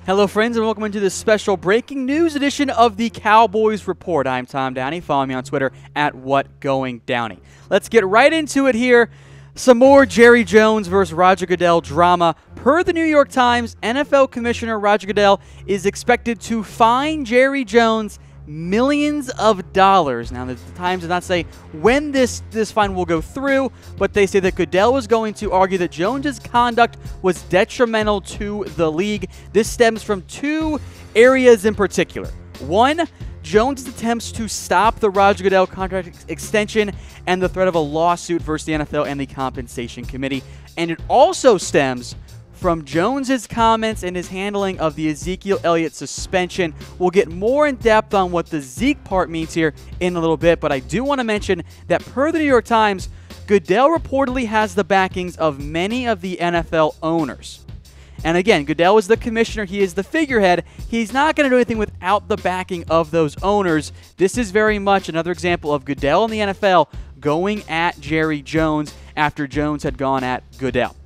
Hello, friends, and welcome into this special breaking news edition of the Cowboys Report. I'm Tom Downey. Follow me on Twitter at WhatGoingDowney. Let's get right into it here. Some more Jerry Jones versus Roger Goodell drama. Per the New York Times, NFL Commissioner Roger Goodell is expected to fine Jerry Jones millions of dollars. Now, the Times did not say when this fine will go through, but they say that Goodell was going to argue that Jones's conduct was detrimental to the league. This stems from two areas in particular. One, Jones' attempts to stop the Roger Goodell contract extension and the threat of a lawsuit versus the NFL and the Compensation Committee. And it also stems from Jones's comments and his handling of the Ezekiel Elliott suspension. We'll get more in depth on what the Zeke part means here in a little bit, but I do want to mention that per the New York Times, Goodell reportedly has the backings of many of the NFL owners. And again, Goodell is the commissioner. He is the figurehead. He's not going to do anything without the backing of those owners. This is very much another example of Goodell and the NFL going at Jerry Jones after Jones had gone at Goodell.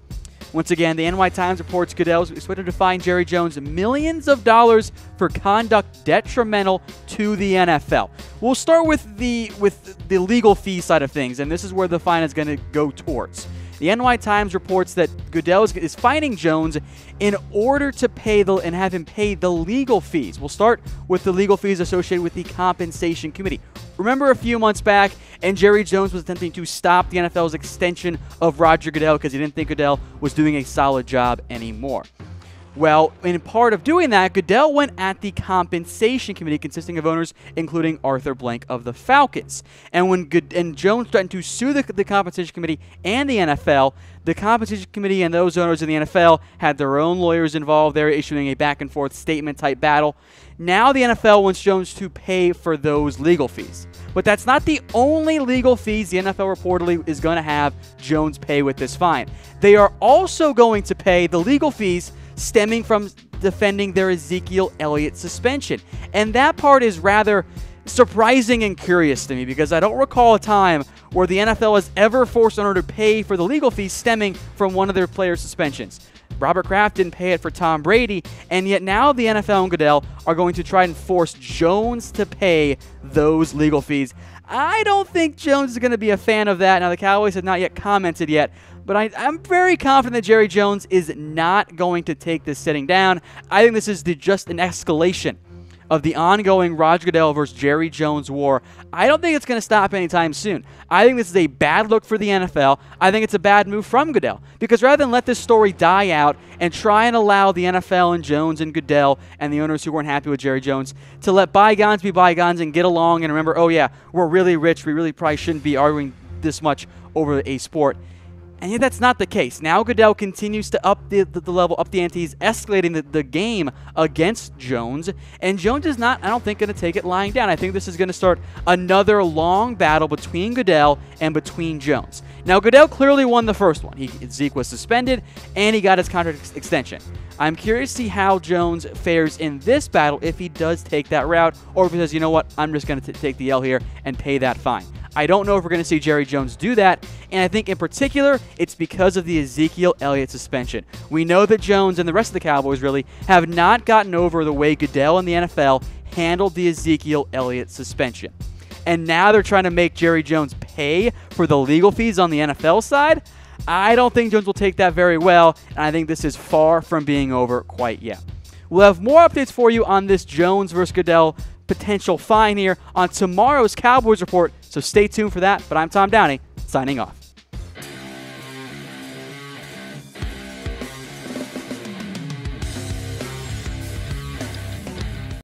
Once again, the NY Times reports Goodell is expected to fine Jerry Jones millions of dollars for conduct detrimental to the NFL. We'll start with the legal fee side of things, and this is where the fine is going to go towards. The NY Times reports that Goodell is fining Jones in order to pay and have him pay the legal fees. We'll start with the legal fees associated with the Compensation Committee. Remember a few months back, and Jerry Jones was attempting to stop the NFL's extension of Roger Goodell because he didn't think Goodell was doing a solid job anymore. Well, in part of doing that, Goodell went at the Compensation Committee consisting of owners including Arthur Blank of the Falcons. And when Jones threatened to sue the Compensation Committee and the NFL, the Compensation Committee and those owners in the NFL had their own lawyers involved. They were issuing a back-and-forth statement-type battle. Now the NFL wants Jones to pay for those legal fees. But that's not the only legal fees the NFL reportedly is going to have Jones pay with this fine. They are also going to pay the legal fees stemming from defending their Ezekiel Elliott suspension. And that part is rather surprising and curious to me because I don't recall a time where the NFL has ever forced an owner to pay for the legal fees stemming from one of their players' suspensions. Robert Kraft didn't pay it for Tom Brady, and yet now the NFL and Goodell are going to try and force Jones to pay those legal fees. I don't think Jones is going to be a fan of that. Now, the Cowboys have not yet commented yet, but I'm very confident that Jerry Jones is not going to take this sitting down. I think this is just an escalation of the ongoing Roger Goodell versus Jerry Jones war. I don't think it's going to stop anytime soon. I think this is a bad look for the NFL. I think it's a bad move from Goodell because rather than let this story die out and try and allow the NFL and Jones and Goodell and the owners who weren't happy with Jerry Jones to let bygones be bygones and get along and remember, oh yeah, we're really rich. We really probably shouldn't be arguing this much over a sport. And yet that's not the case. Now Goodell continues to up the level, up the ante. He's escalating the game against Jones. And Jones is not, I don't think, going to take it lying down. I think this is going to start another long battle between Goodell and between Jones. Now, Goodell clearly won the first one. Zeke was suspended, and he got his contract extension. I'm curious to see how Jones fares in this battle if he does take that route, or if he says, you know what, I'm just going to take the L here and pay that fine. I don't know if we're going to see Jerry Jones do that, and I think in particular, it's because of the Ezekiel Elliott suspension. We know that Jones and the rest of the Cowboys really have not gotten over the way Goodell and the NFL handled the Ezekiel Elliott suspension. And now they're trying to make Jerry Jones pay for the legal fees on the NFL side. I don't think Jones will take that very well, and I think this is far from being over quite yet. We'll have more updates for you on this Jones versus Goodell potential fine here on tomorrow's Cowboys Report, so stay tuned for that. But I'm Tom Downey, signing off.